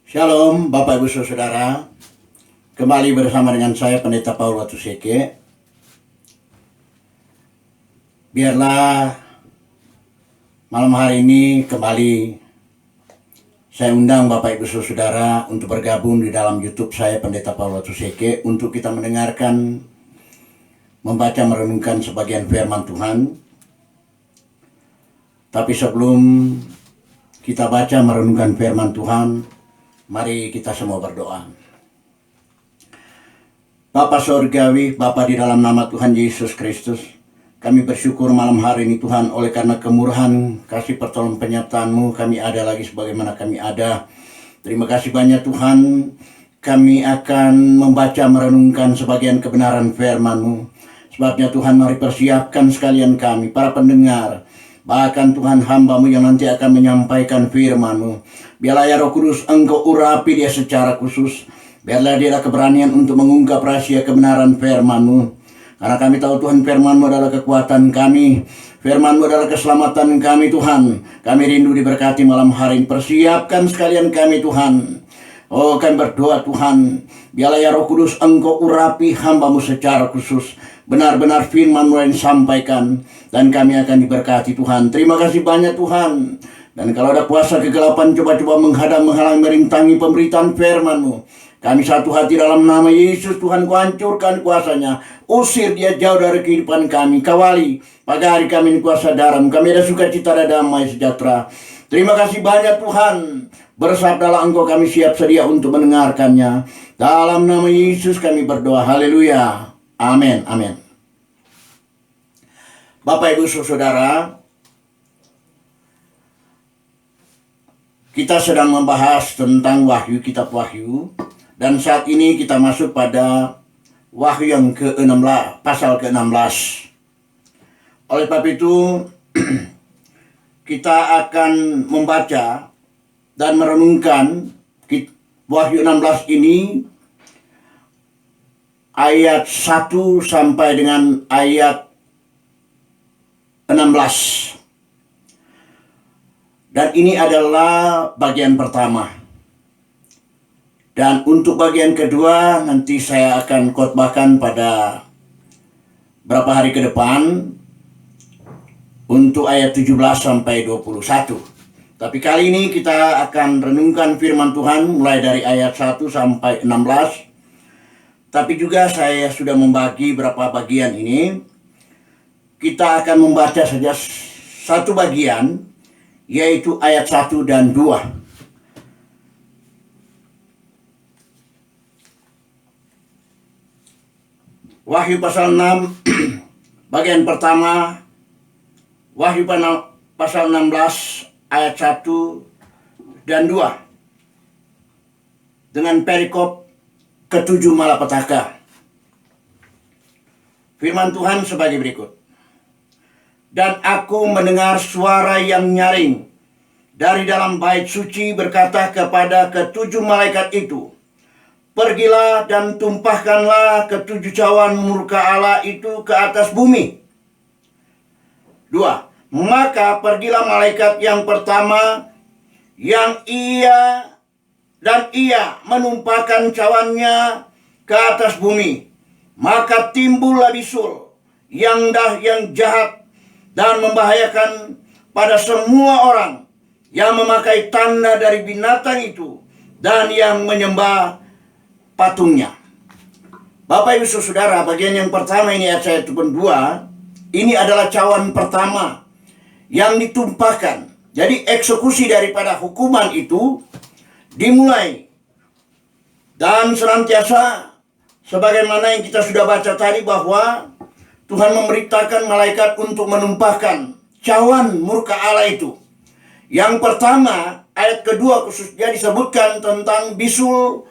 Shalom Bapak Ibu Saudara, kembali bersama dengan saya Pendeta Paul Watuseke. Biarlah malam hari ini kembali saya undang Bapak Ibu Saudara untuk bergabung di dalam YouTube saya Pendeta Paul Watuseke untuk kita mendengarkan, membaca, merenungkan sebagian firman Tuhan. Tapi sebelum kita baca merenungkan firman Tuhan, mari kita semua berdoa. Bapa Sorgawi, Bapa di dalam nama Tuhan Yesus Kristus, kami bersyukur malam hari ini Tuhan, oleh karena kemurahan, kasih pertolongan penyertaan-Mu, kami ada lagi sebagaimana kami ada. Terima kasih banyak Tuhan, kami akan membaca merenungkan sebagian kebenaran firman-Mu. Sebabnya Tuhan, mari persiapkan sekalian kami, para pendengar, bahkan Tuhan hamba-Mu yang nanti akan menyampaikan firman-Mu. Biarlah ya Roh Kudus Engkau urapi dia secara khusus. Biarlah dia ada keberanian untuk mengungkap rahasia kebenaran firman-Mu. Karena kami tahu Tuhan, firman-Mu adalah kekuatan kami. Firman-Mu adalah keselamatan kami Tuhan. Kami rindu diberkati malam hari ini. Persiapkan sekalian kami Tuhan. Oh, kami berdoa Tuhan, biarlah ya Roh Kudus Engkau urapi hamba-Mu secara khusus. Benar-benar firman-Mu yang disampaikan, dan kami akan diberkati Tuhan. Terima kasih banyak Tuhan. Dan kalau ada kuasa kegelapan coba-coba menghadang, menghalang, merintangi pemberitaan firman-Mu, kami satu hati dalam nama Yesus Tuhan, Kau hancurkan kuasanya. Usir dia jauh dari kehidupan kami. Kawali pagi hari kami ini kuasa darah-Mu. Kami ada sukacita dan damai sejahtera. Terima kasih banyak Tuhan. Bersabdalah Engkau, kami siap sedia untuk mendengarkannya. Dalam nama Yesus kami berdoa. Haleluya. Amin. Amin. Bapak Ibu Saudara, kita sedang membahas tentang Wahyu, kitab Wahyu. Dan saat ini kita masuk pada Wahyu yang ke-16, pasal ke-16. Oleh sebab itu, kita akan membaca dan merenungkan Wahyu 16 ini, ayat 1 sampai dengan ayat 16. Dan ini adalah bagian pertama. Dan untuk bagian kedua nanti saya akan khotbahkan pada berapa hari ke depan untuk ayat 17 sampai 21. Tapi kali ini kita akan renungkan firman Tuhan mulai dari ayat 1 sampai 16. Tapi juga saya sudah membagi berapa bagian ini. Kita akan membaca saja satu bagian, yaitu ayat 1 dan 2. Wahyu pasal 6, bagian pertama. Wahyu pasal 16, ayat 1 dan 2. Dengan perikop ke-7 malapetaka. Firman Tuhan sebagai berikut. Dan aku mendengar suara yang nyaring dari dalam bait suci berkata kepada ke-7 malaikat itu, pergilah dan tumpahkanlah ke-7 cawan murka Allah itu ke atas bumi. 2. Maka pergilah malaikat yang pertama, yang ia menumpahkan cawannya ke atas bumi. Maka timbullah bisul yang jahat dan membahayakan pada semua orang yang memakai tanda dari binatang itu dan yang menyembah patungnya. Bapak Ibu Saudara, bagian yang pertama ini ayat 1 dan 2, ini adalah cawan pertama yang ditumpahkan. Jadi eksekusi daripada hukuman itu dimulai. Dan senantiasa sebagaimana yang kita sudah baca tadi, bahwa Tuhan memerintahkan malaikat untuk menumpahkan cawan murka Allah itu. Yang pertama, ayat kedua khususnya disebutkan tentang bisul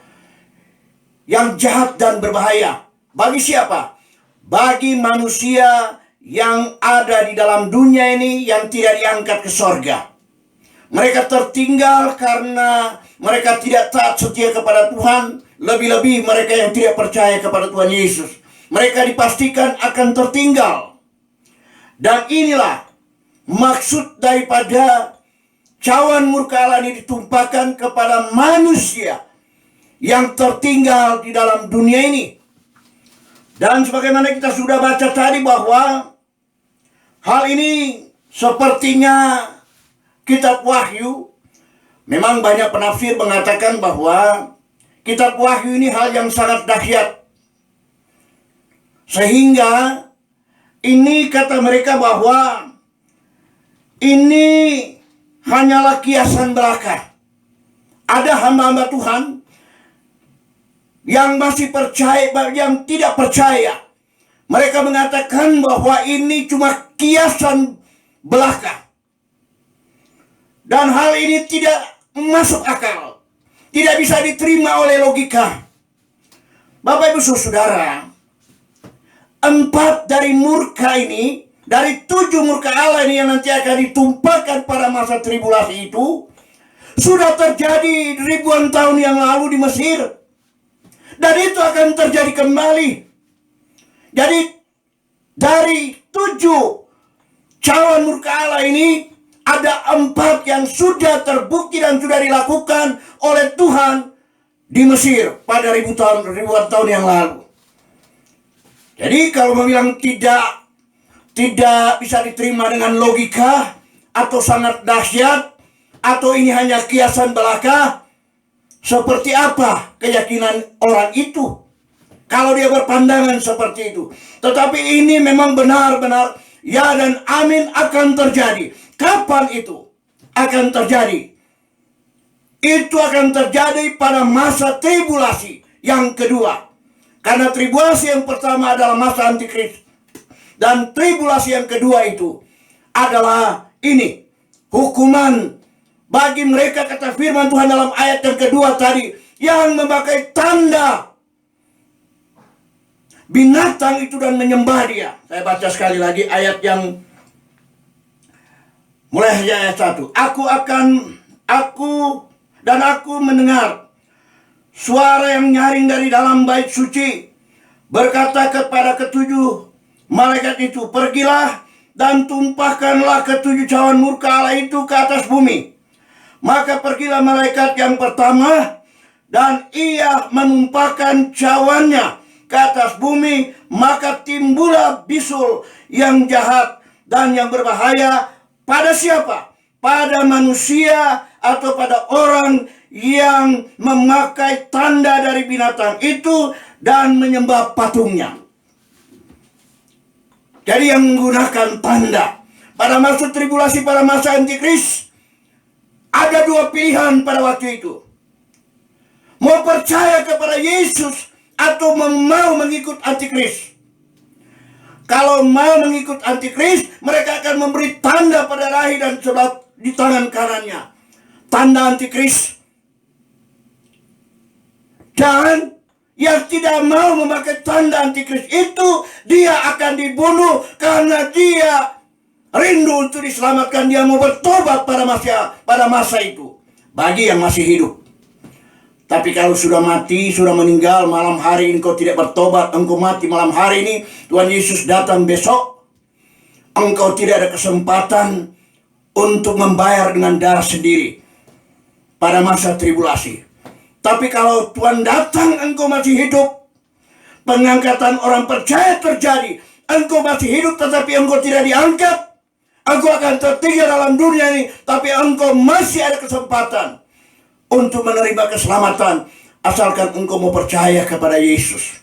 yang jahat dan berbahaya. Bagi siapa? Bagi manusia yang ada di dalam dunia ini yang tidak diangkat ke sorga. Mereka tertinggal karena mereka tidak taat setia kepada Tuhan. Lebih-lebih mereka yang tidak percaya kepada Tuhan Yesus. Mereka dipastikan akan tertinggal. Dan inilah maksud daripada cawan murka Allah ini ditumpahkan kepada manusia yang tertinggal di dalam dunia ini. Dan sebagaimana kita sudah baca tadi bahwa hal ini sepertinya kitab Wahyu, memang banyak penafsir mengatakan bahwa kitab Wahyu ini hal yang sangat dahsyat. Sehingga ini kata mereka bahwa ini hanyalah kiasan belaka. Ada hamba-hamba Tuhan yang masih percaya, yang tidak percaya. Mereka mengatakan bahwa ini cuma kiasan belaka. Dan hal ini tidak masuk akal. Tidak bisa diterima oleh logika. Bapak Ibu Saudara, 4 dari murka ini, dari 7 murka Allah ini yang nanti akan ditumpahkan pada masa tribulasi itu, sudah terjadi ribuan tahun yang lalu di Mesir. Dan itu akan terjadi kembali. Jadi dari 7 cawan murka Allah ini, ada 4 yang sudah terbukti dan sudah dilakukan oleh Tuhan di Mesir pada ribuan tahun yang lalu. Jadi kalau memang tidak bisa diterima dengan logika, atau sangat dahsyat, atau ini hanya kiasan belaka, seperti apa keyakinan orang itu kalau dia berpandangan seperti itu? Tetapi ini memang benar-benar ya dan amin akan terjadi. Kapan itu akan terjadi? Itu akan terjadi pada masa tribulasi yang kedua. Karena tribulasi yang pertama adalah masa antikris. Dan tribulasi yang kedua itu adalah ini, hukuman bagi mereka, kata firman Tuhan dalam ayat yang kedua tadi, yang memakai tanda binatang itu dan menyembah dia. Saya baca sekali lagi ayat yang mulai ayat 1. Aku mendengar suara yang nyaring dari dalam bait suci, berkata kepada ketujuh malaikat itu, pergilah dan tumpahkanlah ketujuh cawan murka Allah itu ke atas bumi. Maka pergilah malaikat yang pertama, dan ia menumpahkan cawannya ke atas bumi. Maka timbullah bisul yang jahat dan yang berbahaya pada siapa? Pada manusia atau pada orang yang memakai tanda dari binatang itu dan menyembah patungnya. Jadi yang menggunakan tanda pada masa tribulasi, pada masa antikris, ada 2 pilihan pada waktu itu. Mau percaya kepada Yesus atau mau mengikut antikris. Kalau mau mengikut antikris, mereka akan memberi tanda pada dahi dan sebelah di tangan kanannya, tanda antikris. Dan yang tidak mau memakai tanda antikris itu, dia akan dibunuh karena dia rindu untuk diselamatkan. Dia mau bertobat pada masa itu, bagi yang masih hidup. Tapi kalau sudah mati, sudah meninggal, malam hari engkau tidak bertobat, engkau mati malam hari ini, Tuhan Yesus datang besok, engkau tidak ada kesempatan untuk membayar dengan darah sendiri pada masa tribulasi. Tapi kalau Tuhan datang, engkau masih hidup, pengangkatan orang percaya terjadi, engkau masih hidup tetapi engkau tidak diangkat, engkau akan tertinggal dalam dunia ini, tapi engkau masih ada kesempatan untuk menerima keselamatan, asalkan engkau mau percaya kepada Yesus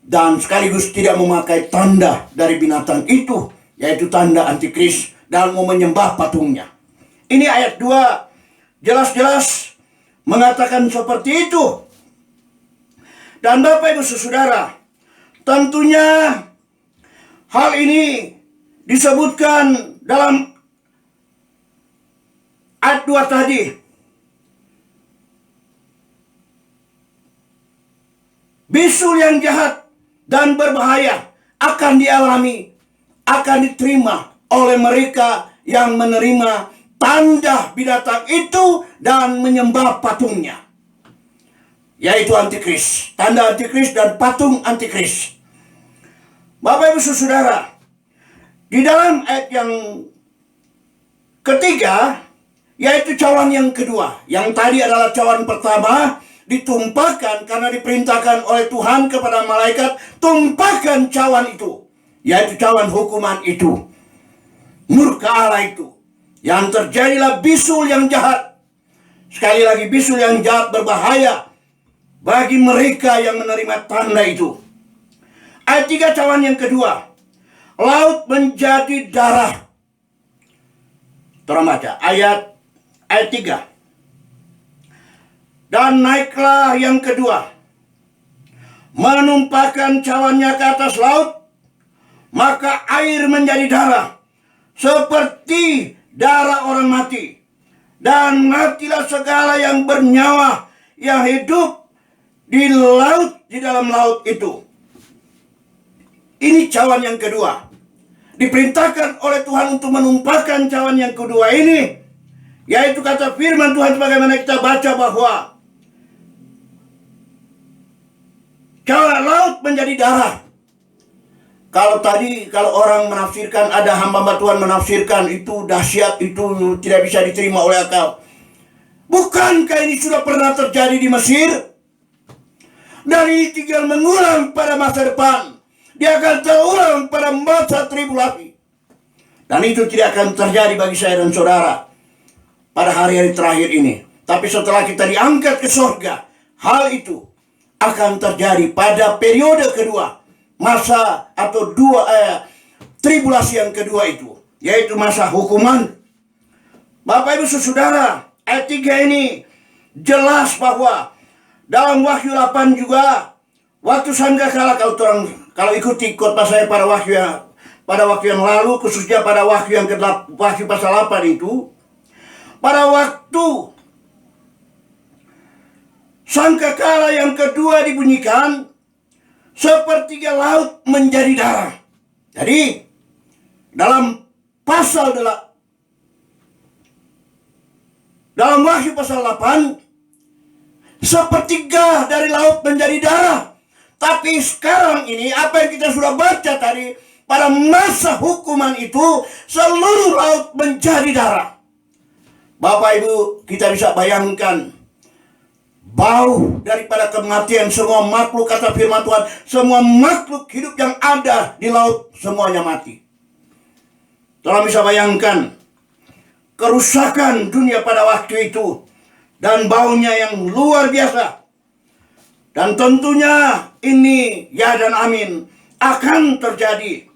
dan sekaligus tidak memakai tanda dari binatang itu, yaitu tanda antikris, dan mau menyembah patungnya. Ini ayat 2 jelas-jelas mengatakan seperti itu. Dan Bapak Ibu Saudara, tentunya hal ini disebutkan dalam ayat 2 tadi. Bisul yang jahat dan berbahaya akan dialami, akan diterima oleh mereka yang menerima tanda binatang itu dan menyembah patungnya, yaitu antikris, tanda antikris dan patung antikris. Bapak Ibu Saudara, di dalam ayat yang ketiga yaitu cawan yang kedua. Yang tadi adalah cawan pertama, ditumpahkan karena diperintahkan oleh Tuhan kepada malaikat, tumpahkan cawan itu, yaitu cawan hukuman itu, murka Allah itu. Yang terjadilah bisul yang jahat. Sekali lagi, bisul yang jahat berbahaya bagi mereka yang menerima tanda itu. Ayat 3 cawan yang kedua, laut menjadi darah. Tolong baca ayat 3. Dan naiklah yang kedua, menumpahkan cawannya ke atas laut, maka air menjadi darah, seperti darah orang mati. Dan matilah segala yang bernyawa, yang hidup di laut, di dalam laut itu. Ini cawan yang kedua. Diperintahkan oleh Tuhan untuk menumpahkan cawan yang kedua ini, yaitu kata firman Tuhan sebagaimana kita baca bahwa cawan laut menjadi darah. Kalau orang menafsirkan, ada hamba Tuhan menafsirkan itu dahsyat, itu tidak bisa diterima oleh akal. Bukankah ini sudah pernah terjadi di Mesir? Dan ini tinggal mengulang pada masa depan. Dia akan terulang pada masa tribulasi. Dan itu tidak akan terjadi bagi saya dan saudara pada hari-hari terakhir ini. Tapi setelah kita diangkat ke surga, hal itu akan terjadi pada periode kedua. Masa atau tribulasi yang kedua itu, yaitu masa hukuman. Bapak Ibu Saudara, ayat 3 ini jelas bahwa dalam Wahyu 8 juga, waktu sangkakala, kalau ikuti khotbah saya pada waktu yang lalu, khususnya pada Wahyu pasal 8 itu, pada waktu sangkakala yang kedua dibunyikan, sepertiga laut menjadi darah. Jadi dalam Wahyu pasal 8, sepertiga dari laut menjadi darah. Tapi sekarang ini apa yang kita sudah baca tadi, pada masa hukuman itu seluruh laut menjadi darah. Bapak Ibu, kita bisa bayangkan bau daripada kematian semua makhluk, kata firman Tuhan, semua makhluk hidup yang ada di laut semuanya mati. Tolong bisa bayangkan kerusakan dunia pada waktu itu dan baunya yang luar biasa. Dan tentunya ini ya dan amin akan terjadi.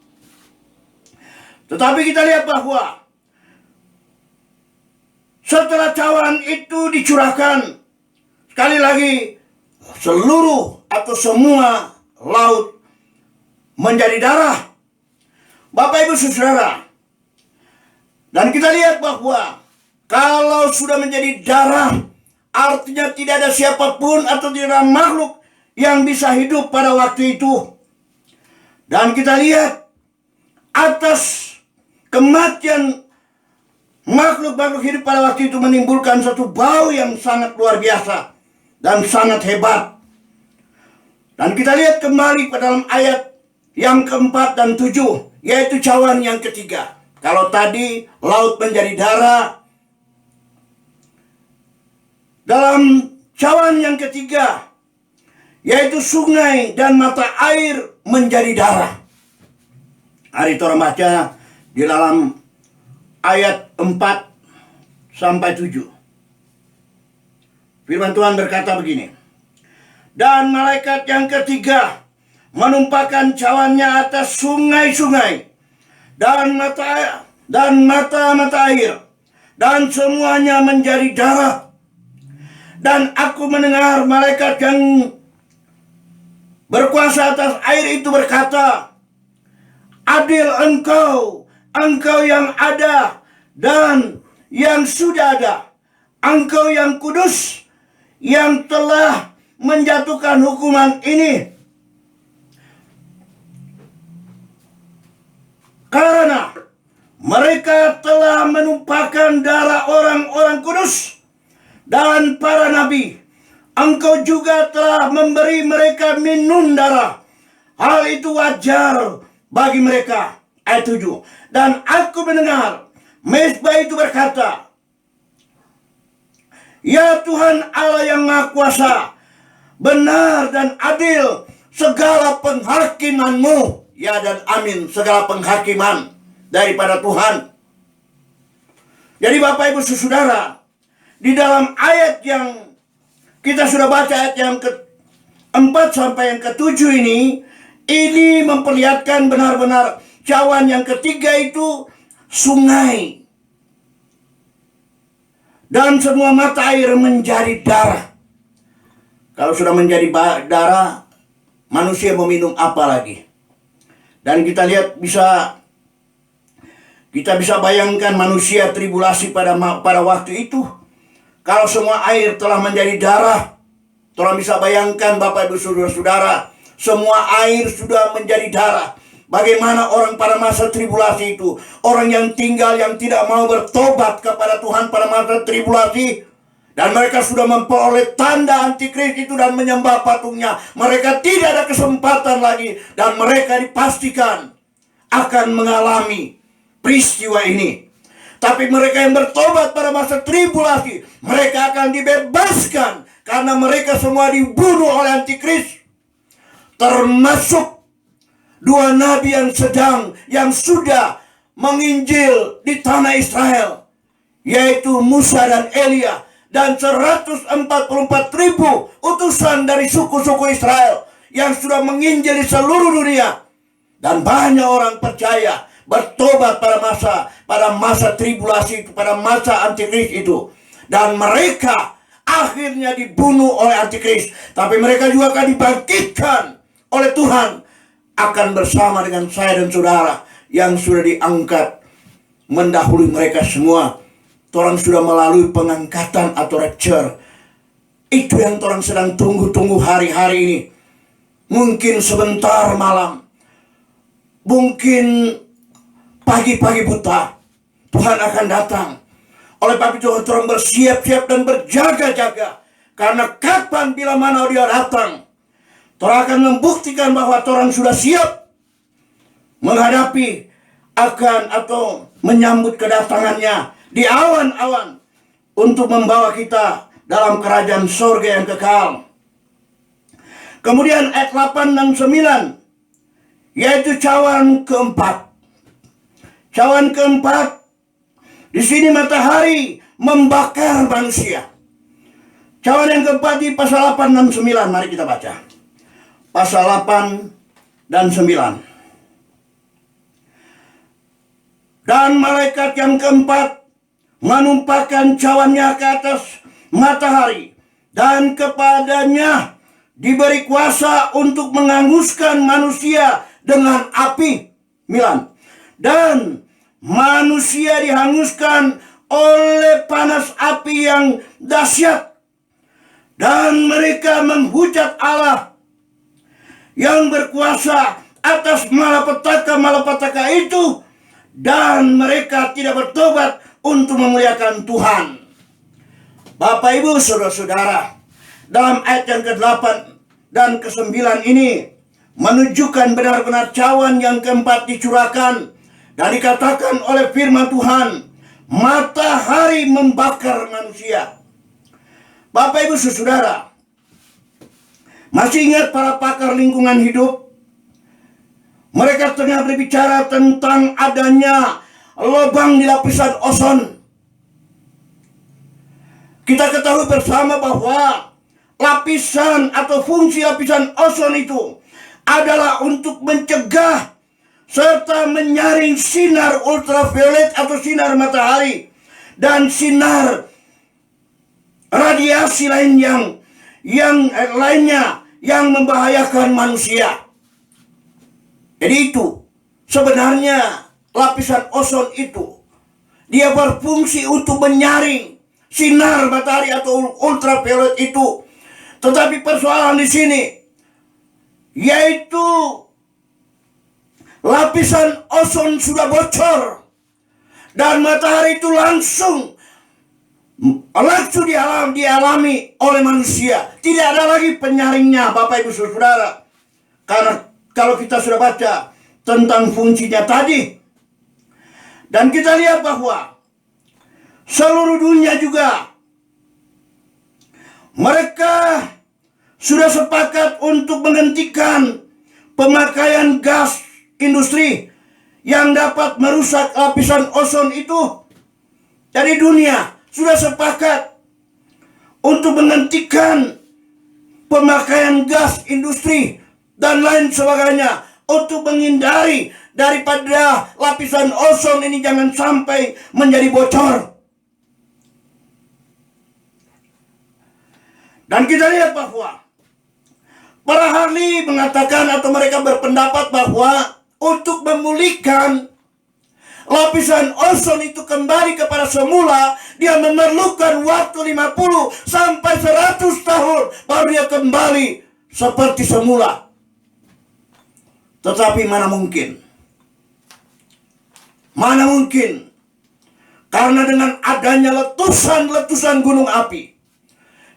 Tetapi kita lihat bahwa setelah cawan itu dicurahkan, sekali lagi, seluruh atau semua laut menjadi darah. Bapak Ibu Saudara, dan kita lihat bahwa kalau sudah menjadi darah, artinya tidak ada siapapun atau tidak ada makhluk yang bisa hidup pada waktu itu. Dan kita lihat atas kematian makhluk-makhluk hidup pada waktu itu menimbulkan satu bau yang sangat luar biasa dan sangat hebat. Dan kita lihat kembali pada dalam ayat yang keempat dan 7, yaitu cawan yang ketiga. Kalau tadi laut menjadi darah, dalam cawan yang ketiga, yaitu sungai dan mata air menjadi darah. Hari itu baca di dalam ayat 4 sampai 7. Firman Tuhan berkata begini. Dan malaikat yang ketiga menumpahkan cawannya atas sungai-sungai dan mata air, dan semuanya menjadi darah. Dan aku mendengar malaikat yang berkuasa atas air itu berkata, adil engkau yang ada dan yang sudah ada, engkau yang kudus, yang telah menjatuhkan hukuman ini. Karena mereka telah menumpahkan darah orang-orang kudus dan para nabi. Engkau juga telah memberi mereka minum darah. Hal itu wajar bagi mereka. Ayat 7. Dan aku mendengar mezbah itu berkata, Ya Tuhan Allah yang Maha Kuasa, benar dan adil segala penghakiman-Mu. Ya dan amin, segala penghakiman daripada Tuhan. Jadi Bapak Ibu Saudara, di dalam ayat yang kita sudah baca, ayat yang ke-4 sampai yang ke-7 ini memperlihatkan benar-benar cawan yang ketiga itu sungai. Dan semua mata air menjadi darah. Kalau sudah menjadi darah, manusia mau minum apa lagi? Dan kita lihat kita bisa bayangkan manusia tribulasi pada waktu itu. Kalau semua air telah menjadi darah, tolong bisa bayangkan Bapak Ibu Saudara, semua air sudah menjadi darah. Bagaimana orang pada masa tribulasi itu, orang yang tidak mau bertobat kepada Tuhan pada masa tribulasi, dan mereka sudah memperoleh tanda antikris itu dan menyembah patungnya. Mereka tidak ada kesempatan lagi, dan mereka dipastikan akan mengalami peristiwa ini. Tapi mereka yang bertobat pada masa tribulasi, mereka akan dibebaskan karena mereka semua dibunuh oleh antikris. Termasuk dua nabi yang sudah menginjil di tanah Israel, yaitu Musa dan Elia, dan 144.000 utusan dari suku-suku Israel yang sudah menginjil di seluruh dunia. Dan banyak orang percaya, bertobat pada masa tribulasi itu, pada masa antikris itu. Dan mereka akhirnya dibunuh oleh antikris, tapi mereka juga akan dibangkitkan oleh Tuhan, akan bersama dengan saya dan saudara yang sudah diangkat mendahului mereka semua. Orang sudah melalui pengangkatan atau rapture. Itu yang orang sedang tunggu-tunggu hari-hari ini. Mungkin sebentar malam, mungkin pagi-pagi buta, Tuhan akan datang. Oleh sebab itu orang bersiap-siap dan berjaga-jaga. Karena kapan bila mana dia datang, orang akan membuktikan bahwa orang sudah siap menghadapi akan atau menyambut kedatangannya di awan-awan untuk membawa kita dalam kerajaan surga yang kekal. Kemudian ayat 8 dan 9, yaitu cawan keempat. Cawan keempat, di sini matahari membakar manusia. Cawan yang keempat di pasal 8 dan 9, mari kita baca. Pasal 8 dan 9. Dan malaikat yang keempat menumpahkan cawannya ke atas matahari, dan kepadanya diberi kuasa untuk menghanguskan manusia dengan api. 9. Dan manusia dihanguskan oleh panas api yang dahsyat, dan mereka menghujat Allah yang berkuasa atas malapetaka itu, dan mereka tidak bertobat untuk memuliakan Tuhan. Bapak Ibu Saudara-saudara, dalam ayat yang ke-8 dan ke-9 ini menunjukkan benar-benar cawan yang keempat dicurahkan, dan dikatakan oleh firman Tuhan, matahari membakar manusia. Bapak Ibu Saudara, masih ingat para pakar lingkungan hidup? Mereka tengah berbicara tentang adanya lubang di lapisan ozon. Kita ketahui bersama bahwa lapisan atau fungsi lapisan ozon itu adalah untuk mencegah serta menyaring sinar ultraviolet atau sinar matahari dan sinar radiasi lainnya yang membahayakan manusia. Jadi itu sebenarnya lapisan ozon itu dia berfungsi untuk menyaring sinar matahari atau ultraviolet itu. Tetapi persoalan di sini yaitu lapisan ozon sudah bocor dan matahari itu langsung dialami oleh manusia. Tidak ada lagi penyaringnya, Bapak Ibu Saudara. Karena kalau kita sudah baca tentang fungsinya tadi, dan kita lihat bahwa seluruh dunia juga Mereka sudah sepakat untuk menghentikan pemakaian gas industri yang dapat merusak lapisan ozon itu. Jadi dunia sudah sepakat untuk menghentikan pemakaian gas industri dan lain sebagainya untuk menghindari daripada lapisan ozon ini jangan sampai menjadi bocor. Dan kita lihat bahwa para ahli mengatakan atau mereka berpendapat bahwa untuk memulihkan lapisan ozon itu kembali kepada semula, dia memerlukan waktu 50 sampai 100 tahun baru dia kembali seperti semula. Tetapi mana mungkin? Mana mungkin? Karena dengan adanya letusan-letusan gunung api,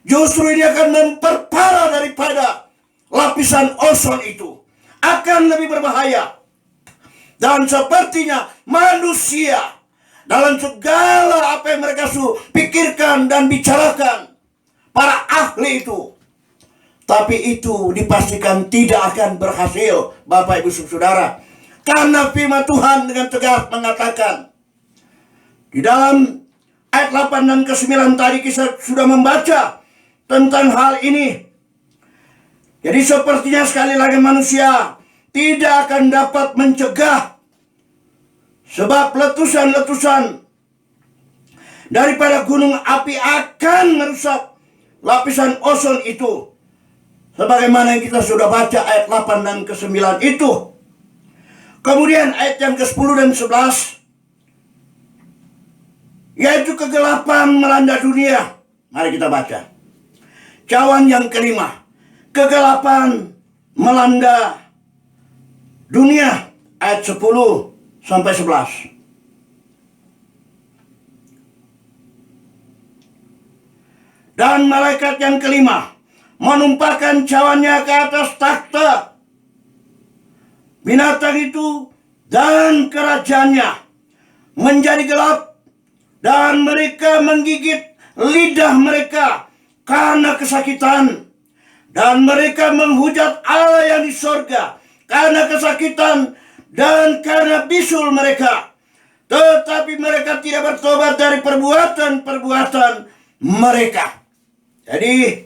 justru ini akan memperparah daripada lapisan ozon itu. Akan lebih berbahaya. Dan sepertinya manusia dalam segala apa yang mereka pikirkan dan bicarakan, para ahli itu, tapi itu dipastikan tidak akan berhasil, Bapak Ibu Saudara. Karena firman Tuhan dengan tegas mengatakan, di dalam ayat 8 dan ke-9 tadi kita sudah membaca tentang hal ini. Jadi sepertinya sekali lagi manusia tidak akan dapat mencegah, sebab letusan-letusan daripada gunung api akan merusak lapisan ozon itu. Sebagaimana yang kita sudah baca ayat 8 dan ke-9 itu. Kemudian ayat yang ke-10 dan 11, yaitu kegelapan melanda dunia. Mari kita baca. Cawan yang kelima, kegelapan melanda dunia, ayat 10 sampai 11. Dan malaikat yang kelima menumpahkan cawannya ke atas takhta binatang itu, dan kerajaannya menjadi gelap, dan mereka menggigit lidah mereka karena kesakitan, dan mereka menghujat Allah yang di sorga karena kesakitan dan karena bisul mereka. Tetapi mereka tidak bertobat dari perbuatan-perbuatan mereka. Jadi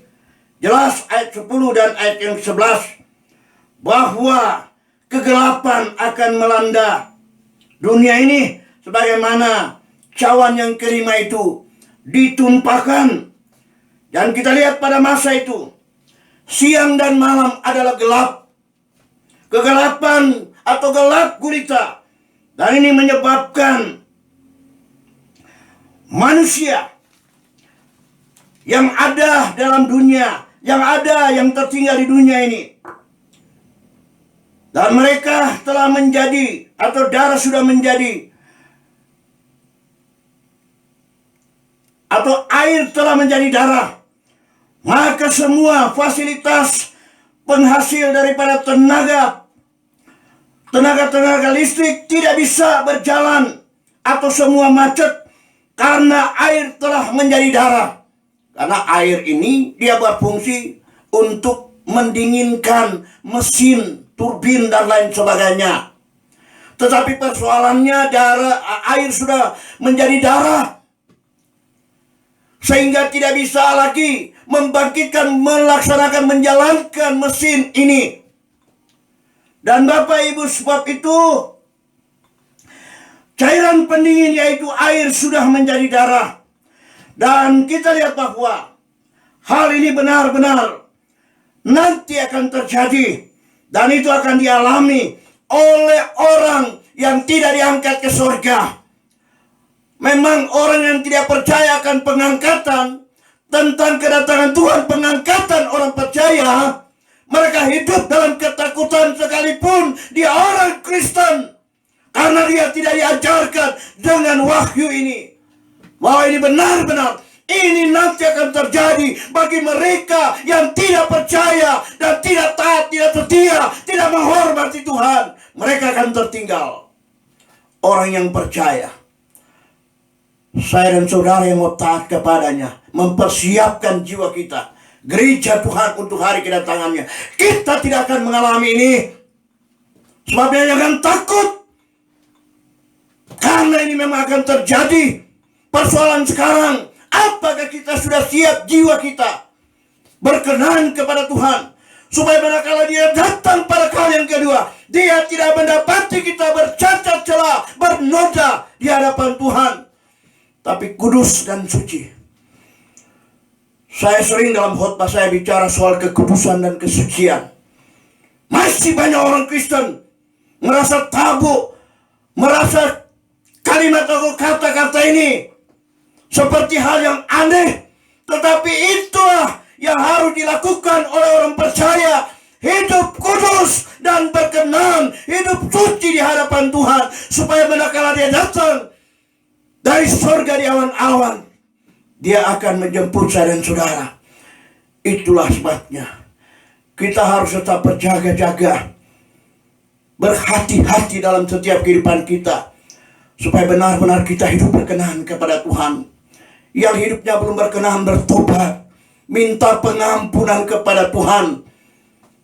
jelas ayat 10 dan ayat yang 11 bahwa kegelapan akan melanda dunia ini sebagaimana cawan yang kelima itu ditumpahkan. Dan kita lihat pada masa itu siang dan malam adalah gelap, kegelapan atau gelap gulita. Dan ini menyebabkan manusia yang ada dalam dunia, yang tertinggal di dunia ini, dan mereka telah menjadi, atau darah sudah menjadi, atau air telah menjadi darah, maka semua fasilitas penghasil daripada tenaga listrik tidak bisa berjalan, atau semua macet karena air telah menjadi darah. Karena air ini dia berfungsi untuk mendinginkan mesin, turbin dan lain sebagainya. Tetapi persoalannya air sudah menjadi darah, sehingga tidak bisa lagi melaksanakan, menjalankan mesin ini. Dan Bapak Ibu, sebab itu cairan pendingin yaitu air sudah menjadi darah. Dan kita lihat bahwa hal ini benar-benar nanti akan terjadi, dan itu akan dialami oleh orang yang tidak diangkat ke surga. Memang orang yang tidak percaya akan pengangkatan, tentang kedatangan Tuhan, pengangkatan orang percaya, mereka hidup dalam ketakutan sekalipun dia orang Kristen, karena dia tidak diajarkan dengan wahyu ini, bahwa ini benar-benar ini nanti akan terjadi bagi mereka yang tidak percaya dan tidak taat, tidak setia, tidak menghormati Tuhan. Mereka akan tertinggal. Orang yang percaya, saya dan saudara yang mau taat kepadanya, mempersiapkan jiwa kita gereja Tuhan untuk hari kedatangannya. Kita tidak akan mengalami ini. Sebabnya jangan takut, karena ini memang akan terjadi. Persoalan sekarang, apakah kita sudah siap jiwa kita berkenan kepada Tuhan, supaya manakala Dia datang pada kali yang kedua, Dia tidak mendapati kita bercacat celah, bernoda di hadapan Tuhan, tapi kudus dan suci. Saya sering dalam khotbah saya bicara soal kekudusan dan kesucian. Masih banyak orang Kristen merasa tabu, merasa kalimat atau kata-kata ini seperti hal yang aneh. Tetapi itulah yang harus dilakukan oleh orang percaya. Hidup kudus dan berkenan, hidup suci di hadapan Tuhan, supaya manakala Dia datang dari surga di awan-awan, Dia akan menjemput saya dan saudara. Itulah sebabnya kita harus tetap berjaga-jaga, berhati-hati dalam setiap kehidupan kita, supaya benar-benar kita hidup berkenan kepada Tuhan. Yang hidupnya belum berkenan, bertobat, minta pengampunan kepada Tuhan,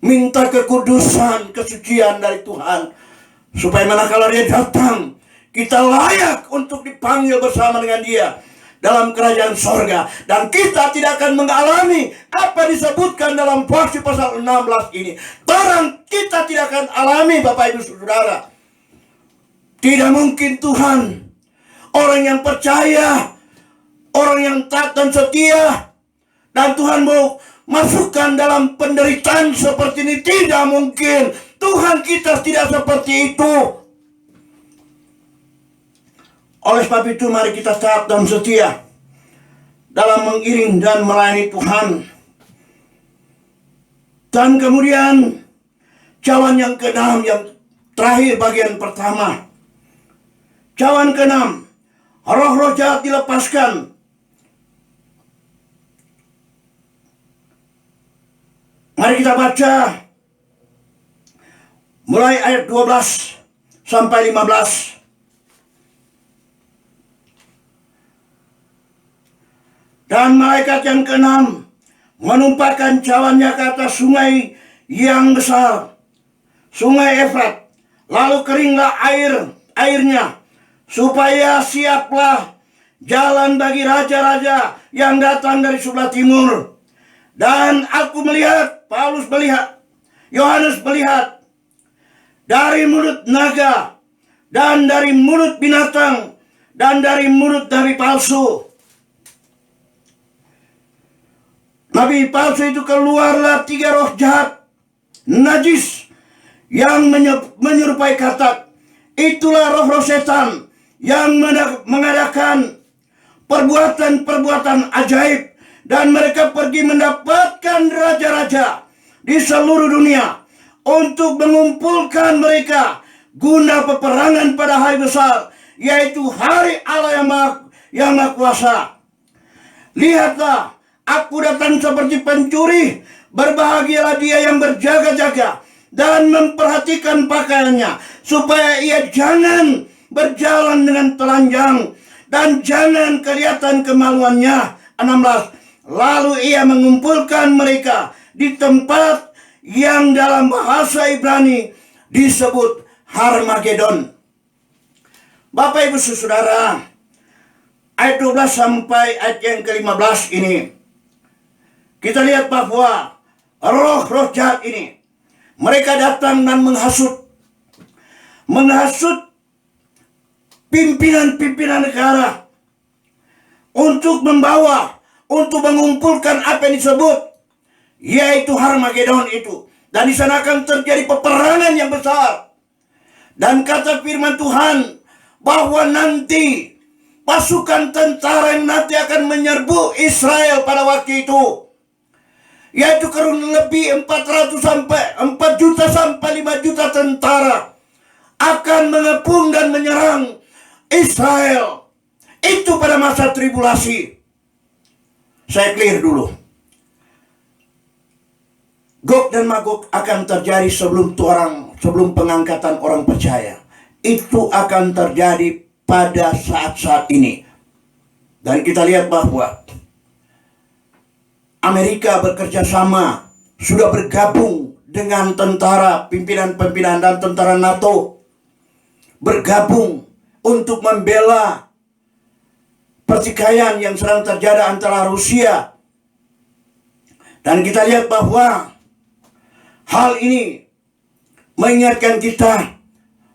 minta kekudusan, kesucian dari Tuhan, supaya manakala Dia datang, kita layak untuk dipanggil bersama dengan Dia dalam kerajaan sorga. Dan kita tidak akan mengalami apa disebutkan dalam Wahyu pasal 16 ini. Barang kita tidak akan alami, Bapak Ibu Saudara. Tidak mungkin Tuhan, orang yang percaya, orang yang taat dan setia, dan Tuhan mau masukkan dalam penderitaan seperti ini. Tidak mungkin. Tuhan kita tidak seperti itu. Oleh sebab itu, mari kita taat dan setia dalam mengiring dan melayani Tuhan. Dan kemudian cawan yang keenam, yang terakhir bagian pertama. Cawan keenam, roh-roh jahat dilepaskan. Mari kita baca mulai ayat 12 sampai 15. Dan malaikat yang keenam menumpahkan cawannya ke atas sungai yang besar, sungai Efrat. Lalu keringlah airnya, supaya siaplah jalan bagi raja-raja yang datang dari sebelah timur. Dan aku melihat, Yohanes melihat dari mulut naga, dan dari mulut binatang, dan dari mulut nabi palsu. Nabi palsu itu keluarlah 3 roh jahat, najis, yang menyerupai katak. Itulah roh-roh setan yang mengadakan perbuatan-perbuatan ajaib. Dan mereka pergi mendapatkan raja-raja di seluruh dunia untuk mengumpulkan mereka guna peperangan pada hari besar, yaitu hari Allah yang Maha Kuasa. Lihatlah, aku datang seperti pencuri. Berbahagialah dia yang berjaga-jaga dan memperhatikan pakaiannya, supaya ia jangan berjalan dengan telanjang dan jangan kelihatan kemaluannya. 16. Lalu ia mengumpulkan mereka di tempat yang dalam bahasa Ibrani disebut Harmagedon. Bapak Ibu Saudara, ayat 12 sampai ayat yang ke-15 ini, kita lihat bahwa roh-roh jahat ini, mereka datang dan menghasut pimpinan-pimpinan negara untuk mengumpulkan apa yang disebut, yaitu Harmagedon itu. Dan di sana akan terjadi peperangan yang besar. Dan kata firman Tuhan bahwa nanti pasukan tentara yang nanti akan menyerbu Israel pada waktu itu, yaitu kurang lebih 4 juta sampai 5 juta tentara akan mengepung dan menyerang Israel. Itu pada masa tribulasi. Saya clear dulu. Gog dan Magog akan terjadi sebelum pengangkatan orang percaya. Itu akan terjadi pada saat-saat ini. Dan kita lihat bahwa Amerika bekerja sama, sudah bergabung dengan tentara, pimpinan-pimpinan dan tentara NATO, bergabung untuk membela pertikaian yang sedang terjadi antara Rusia. Dan kita lihat bahwa hal ini mengingatkan kita,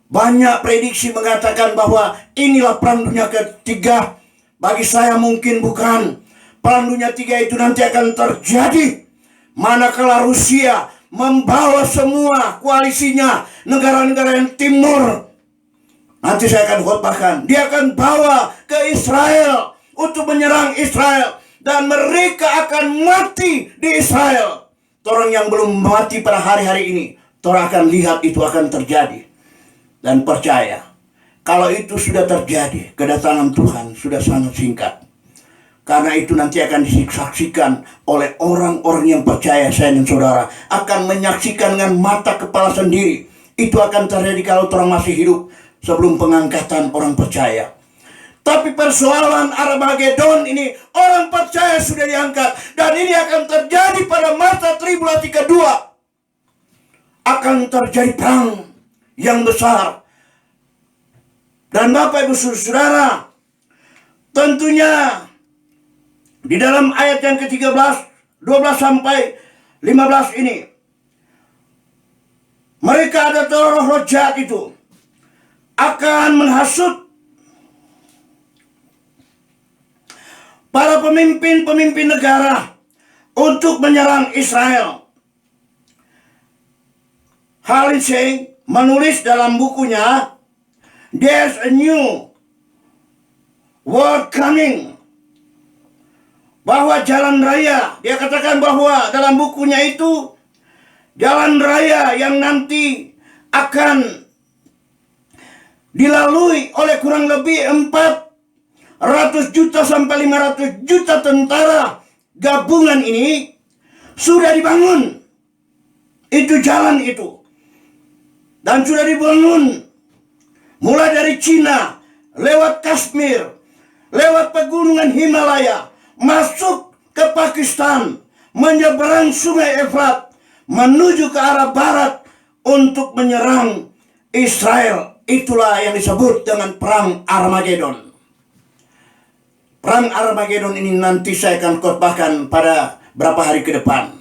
banyak prediksi mengatakan bahwa inilah perang dunia ketiga. Bagi saya mungkin bukan. Perang dunia ketiga itu nanti akan terjadi manakala Rusia membawa semua koalisinya, negara-negara yang timur. Nanti saya akan khotbahkan. Dia akan bawa ke Israel untuk menyerang Israel. Dan mereka akan mati di Israel. Orang yang belum mati pada hari-hari ini, orang akan lihat itu akan terjadi. Dan percaya, kalau itu sudah terjadi, kedatangan Tuhan sudah sangat singkat. Karena itu nanti akan disaksikan oleh orang-orang yang percaya, saya dan saudara. Akan menyaksikan dengan mata kepala sendiri. Itu akan terjadi kalau orang masih hidup sebelum pengangkatan orang percaya. Tapi persoalan Armagedon ini, orang percaya sudah diangkat. Dan ini akan terjadi pada masa tribulasi kedua. Akan terjadi perang yang besar. Dan Bapak Ibu Saudara, tentunya di dalam ayat yang ke-13, 12 sampai 15 ini, mereka ada roh jahat itu akan menghasut para pemimpin-pemimpin negara untuk menyerang Israel. Halinsey menulis dalam bukunya There's a New World Coming, bahwa jalan raya, dia katakan bahwa dalam bukunya itu, jalan raya yang nanti akan dilalui oleh kurang lebih 400 juta sampai 500 juta tentara gabungan ini sudah dibangun. Itu jalan itu. Dan sudah dibangun mulai dari Cina, lewat Kashmir, lewat pegunungan Himalaya, masuk ke Pakistan, menyeberang sungai Efrat, menuju ke arah barat untuk menyerang Israel. Itulah yang disebut dengan Perang Armagedon. Perang Armagedon ini nanti saya akan khotbahkan pada berapa hari ke depan.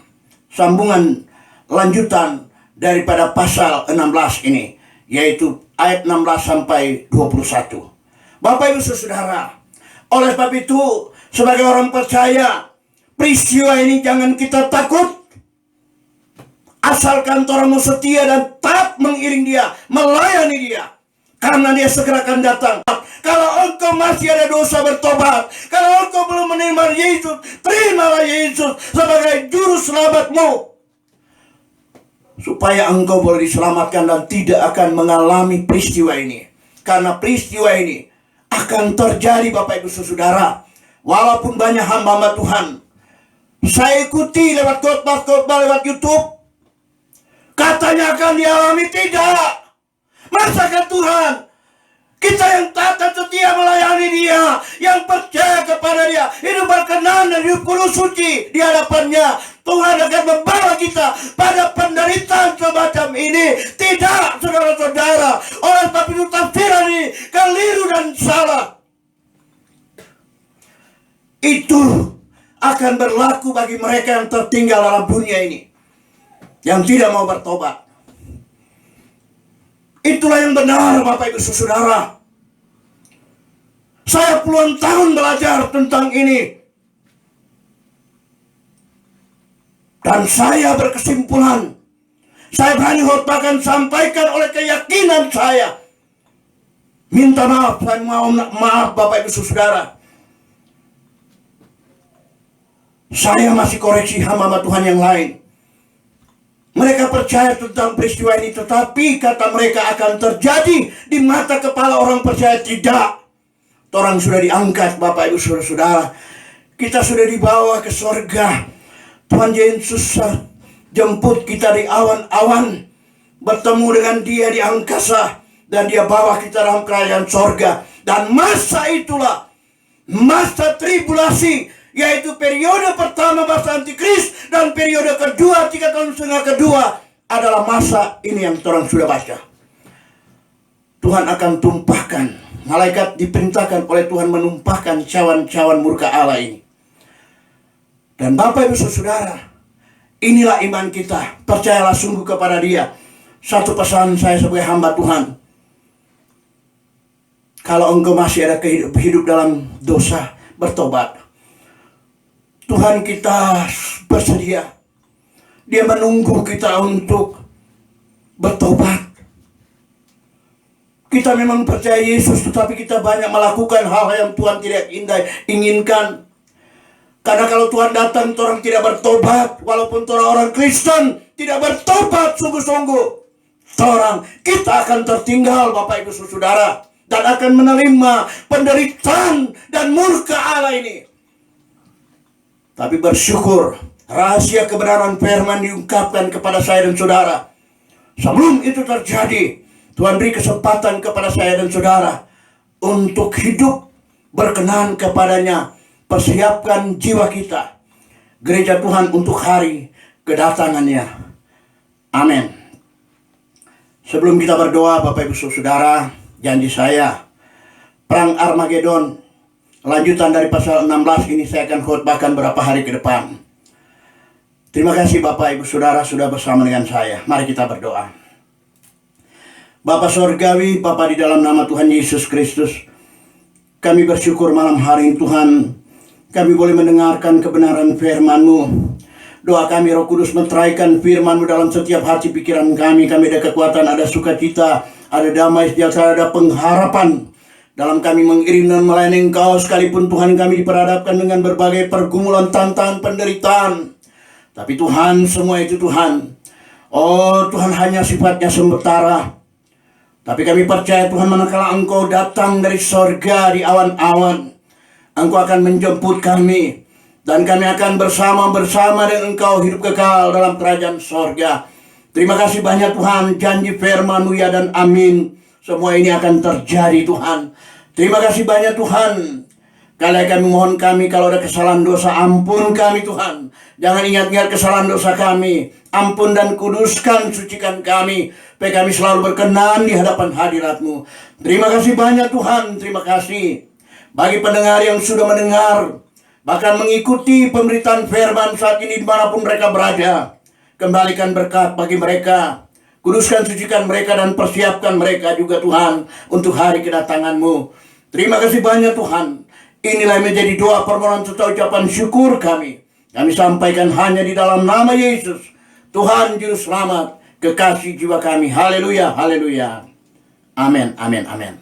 Sambungan lanjutan daripada pasal 16 ini, yaitu ayat 16 sampai 21. Bapak Ibu Saudara, oleh sebab itu sebagai orang percaya, peristiwa ini jangan kita takut. Asalkan orang setia dan taat mengiring dia, melayani dia. Karena dia segera akan datang. Kalau engkau masih ada dosa, bertobat. Kalau engkau belum menerima Yesus, terimalah Yesus sebagai juru selamatmu. Supaya engkau boleh diselamatkan dan tidak akan mengalami peristiwa ini. Karena peristiwa ini akan terjadi, Bapak Ibu Saudara. Walaupun banyak hamba-hamba Tuhan, saya ikuti lewat khotbah-khotbah lewat YouTube, katanya akan dialami. Tidak. Masakan Tuhan, kita yang taat dan setia melayani dia, yang percaya kepada dia, hidup berkenan dan hidup kudus suci di hadapannya, Tuhan akan membawa kita pada penderitaan semacam ini. Tidak, saudara-saudara. Oleh sebab itu tafsiran ini keliru dan salah. Itu akan berlaku bagi mereka yang tertinggal dalam dunia ini, yang tidak mau bertobat. Itulah yang benar, Bapak Ibu Saudara. Saya puluhan tahun belajar tentang ini. Dan saya berkesimpulan, saya berani khotbahkan, sampaikan oleh keyakinan saya. Minta maaf, saya mau maaf Bapak Ibu Saudara. Saya masih koreksi hamba Tuhan yang lain. Mereka percaya tentang peristiwa ini, tetapi kata mereka akan terjadi di mata kepala orang percaya. Tidak. Orang sudah diangkat, Bapak Ibu Saudara. Kita sudah dibawa ke surga. Tuhan Yesus jemput kita di awan-awan, bertemu dengan dia di angkasa, dan dia bawa kita dalam kerajaan surga. Dan masa itulah masa tribulasi yaitu periode pertama masa antikris dan periode kedua 3,5 tahun kedua adalah masa ini yang orang sudah baca. Tuhan akan tumpahkan, malaikat diperintahkan oleh Tuhan menumpahkan cawan-cawan murka Allah ini. Dan Bapak Ibu Saudara, inilah iman kita. Percayalah sungguh kepada Dia. Satu pesan saya sebagai hamba Tuhan. Kalau engkau masih ada hidup dalam dosa, bertobat. Tuhan kita bersedia. Dia menunggu kita untuk bertobat. Kita memang percaya Yesus, tetapi kita banyak melakukan hal-hal yang Tuhan tidak inginkan. Karena kalau Tuhan datang, orang tidak bertobat. Walaupun orang Kristen tidak bertobat sungguh-sungguh, kita akan tertinggal, Bapak Ibu Saudara, dan akan menerima penderitaan dan murka Allah ini. Tapi bersyukur, rahasia kebenaran firman diungkapkan kepada saya dan saudara. Sebelum itu terjadi, Tuhan beri kesempatan kepada saya dan saudara untuk hidup berkenan kepadanya. Persiapkan jiwa kita, gereja Tuhan, untuk hari kedatangannya. Amin. Sebelum kita berdoa, Bapak Ibu Saudara, janji saya, Perang Armageddon, lanjutan dari pasal 16 ini saya akan khotbahkan beberapa hari ke depan. Terima kasih Bapak Ibu Saudara sudah bersama dengan saya. Mari kita berdoa. Bapa Sorgawi, Bapa di dalam nama Tuhan Yesus Kristus, kami bersyukur malam hari ini Tuhan, kami boleh mendengarkan kebenaran firman-Mu. Doa kami Roh Kudus menteraikan firman-Mu dalam setiap hati pikiran kami. Kami ada kekuatan, ada sukacita, ada damai sejahtera, ada pengharapan dalam kami mengiring dan melayani Engkau. Sekalipun Tuhan kami diperhadapkan dengan berbagai pergumulan, tantangan, penderitaan, tapi Tuhan, semua itu Tuhan, oh Tuhan, hanya sifatnya sementara. Tapi kami percaya Tuhan, manakala Engkau datang dari sorga di awan-awan, Engkau akan menjemput kami, dan kami akan bersama dengan Engkau hidup kekal dalam kerajaan sorga. Terima kasih banyak Tuhan, janji firman-Mu ya dan amin. Semua ini akan terjadi Tuhan. Terima kasih banyak Tuhan. Kali kami mohon kalau ada kesalahan dosa, ampun kami Tuhan. Jangan ingat-ingat kesalahan dosa kami. Ampun dan kuduskan, sucikan kami, supaya kami selalu berkenan di hadapan hadirat-Mu. Terima kasih banyak Tuhan. Terima kasih bagi pendengar yang sudah mendengar, bahkan mengikuti pemberitaan firman saat ini dimanapun mereka berada. Kembalikan berkat bagi mereka. Kuduskan, sucikan mereka, dan persiapkan mereka juga Tuhan untuk hari kedatangan-Mu. Terima kasih banyak Tuhan. Inilah yang menjadi doa, permohonan serta ucapan syukur kami. Kami sampaikan hanya di dalam nama Yesus, Tuhan Juru Selamat, kekasih jiwa kami. Haleluya, haleluya. Amin, amin, amin.